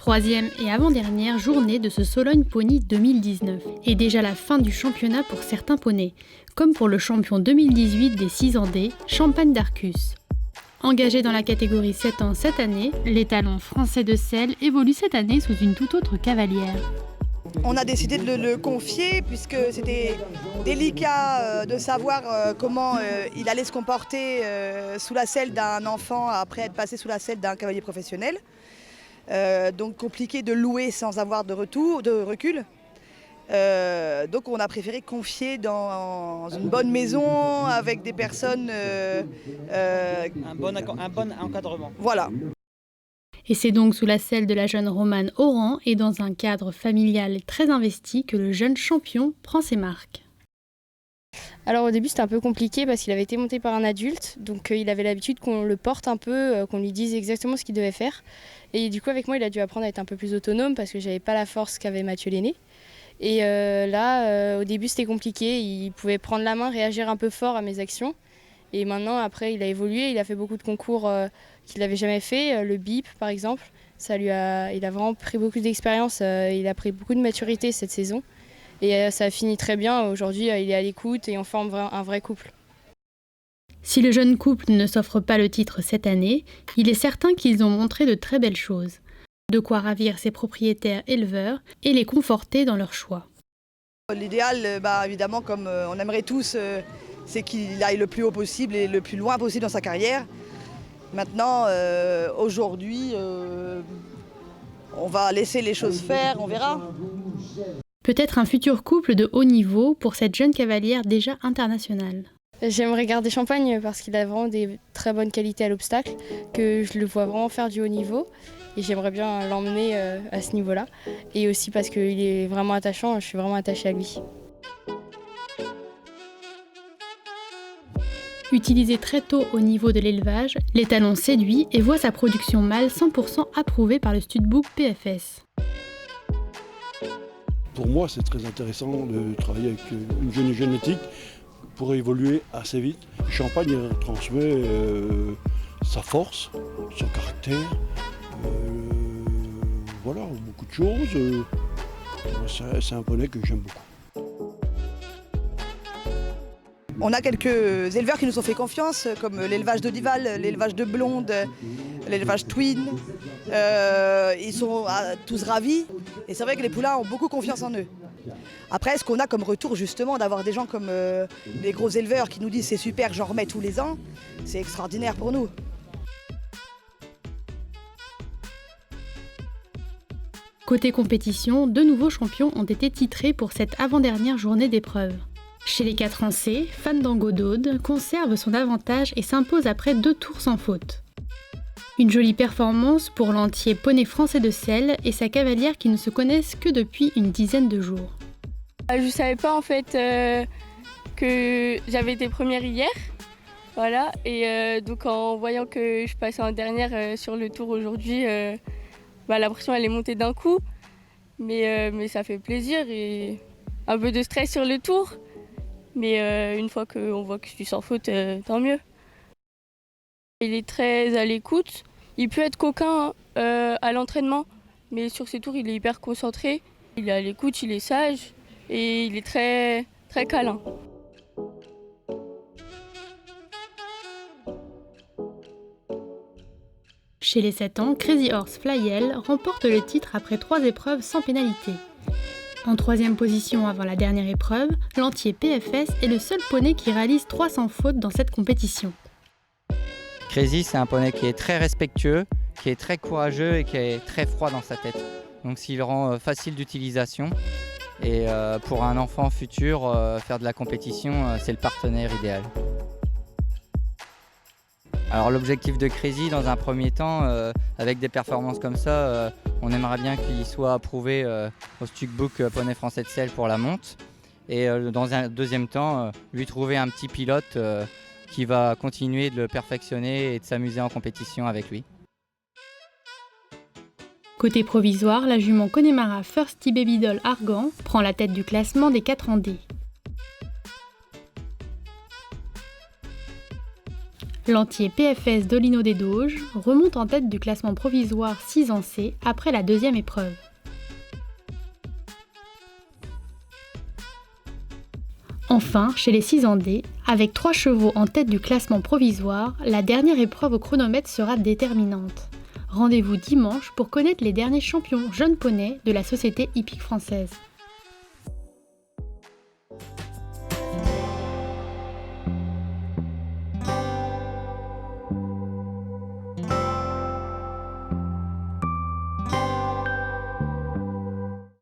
Troisième et avant-dernière journée de ce Sologne Pony 2019. Et déjà la fin du championnat pour certains poneys, comme pour le champion 2018 des 6 ans D, Champagne d'Arcus. Engagé dans la catégorie 7 ans cette année, l'étalon français de selle évolue cette année sous une toute autre cavalière. On a décidé de le confier puisque c'était délicat de savoir comment il allait se comporter sous la selle d'un enfant après être passé sous la selle d'un cavalier professionnel. Donc compliqué de louer sans avoir de recul. Donc on a préféré confier dans une bonne maison avec des personnes... un bon encadrement. Voilà. Et c'est donc sous la selle de la jeune Romane Oran et dans un cadre familial très investi que le jeune champion prend ses marques. Alors au début c'était un peu compliqué parce qu'il avait été monté par un adulte, donc il avait l'habitude qu'on le porte un peu, qu'on lui dise exactement ce qu'il devait faire. Et du coup avec moi il a dû apprendre à être un peu plus autonome parce que j'avais pas la force qu'avait Mathieu l'aîné. Et là au début c'était compliqué, il pouvait prendre la main, réagir un peu fort à mes actions. Et maintenant après il a évolué, il a fait beaucoup de concours qu'il n'avait jamais fait, le BIP par exemple. Il a vraiment pris beaucoup d'expérience, il a pris beaucoup de maturité cette saison. Et ça a fini très bien. Aujourd'hui, il est à l'écoute et on forme un vrai couple. Si le jeune couple ne s'offre pas le titre cette année, il est certain qu'ils ont montré de très belles choses. De quoi ravir ses propriétaires éleveurs et les conforter dans leur choix. L'idéal, évidemment, comme on aimerait tous, c'est qu'il aille le plus haut possible et le plus loin possible dans sa carrière. Maintenant, aujourd'hui, on va laisser les choses faire, on verra. Peut-être un futur couple de haut niveau pour cette jeune cavalière déjà internationale. J'aimerais garder Champagne parce qu'il a vraiment des très bonnes qualités à l'obstacle, que je le vois vraiment faire du haut niveau et j'aimerais bien l'emmener à ce niveau-là. Et aussi parce qu'il est vraiment attachant, je suis vraiment attachée à lui. Utilisé très tôt au niveau de l'élevage, l'étalon séduit et voit sa production mâle 100% approuvée par le studbook PFS. Pour moi, c'est très intéressant de travailler avec une jeune génétique pour évoluer assez vite. Champagne transmet sa force, son caractère, voilà, beaucoup de choses. C'est un poney que j'aime beaucoup. On a quelques éleveurs qui nous ont fait confiance, comme l'élevage d'Odival, l'élevage de Blonde, l'élevage Twin. Ils sont tous ravis et c'est vrai que les poulains ont beaucoup confiance en eux. Après, ce qu'on a comme retour justement d'avoir des gens comme les gros éleveurs qui nous disent c'est super, j'en remets tous les ans, c'est extraordinaire pour nous. Côté compétition, 2 nouveaux champions ont été titrés pour cette avant-dernière journée d'épreuve. Chez les 4 ans C, Fandango d'Aude conserve son avantage et s'impose après 2 tours sans faute. Une jolie performance pour l'entier poney français de selle et sa cavalière qui ne se connaissent que depuis une dizaine de jours. Je savais pas en fait que j'avais été première hier, voilà, et donc en voyant que je passais en dernière sur le tour aujourd'hui, la pression elle est montée d'un coup, mais ça fait plaisir et un peu de stress sur le tour, mais une fois qu'on voit que je suis sans faute, tant mieux. Il est très à l'écoute, il peut être coquin à l'entraînement, mais sur ses tours il est hyper concentré, il est à l'écoute, il est sage et il est très, très câlin. Chez les 7 ans, Crazy Horse Flyel remporte le titre après 3 épreuves sans pénalité. En 3e position avant la dernière épreuve, l'entier PFS est le seul poney qui réalise 300 fautes dans cette compétition. Crazy, c'est un poney qui est très respectueux, qui est très courageux et qui est très froid dans sa tête. Donc s'il rend facile d'utilisation. Et pour un enfant futur, faire de la compétition, c'est le partenaire idéal. Alors l'objectif de Crazy, dans un premier temps, avec des performances comme ça, on aimerait bien qu'il soit approuvé au studbook Poney français de selle pour la monte. Et dans un deuxième temps, lui trouver un petit pilote qui va continuer de le perfectionner et de s'amuser en compétition avec lui. Côté provisoire, la jument Connemara Firsty Baby Doll Argan prend la tête du classement des 4 ans D. L'entier PFS d'Olino des Doges remonte en tête du classement provisoire 6 ans C après la deuxième épreuve. Enfin, chez les 6 ans D, avec 3 chevaux en tête du classement provisoire, la dernière épreuve au chronomètre sera déterminante. Rendez-vous dimanche pour connaître les derniers champions jeunes poneys de la société hippique française.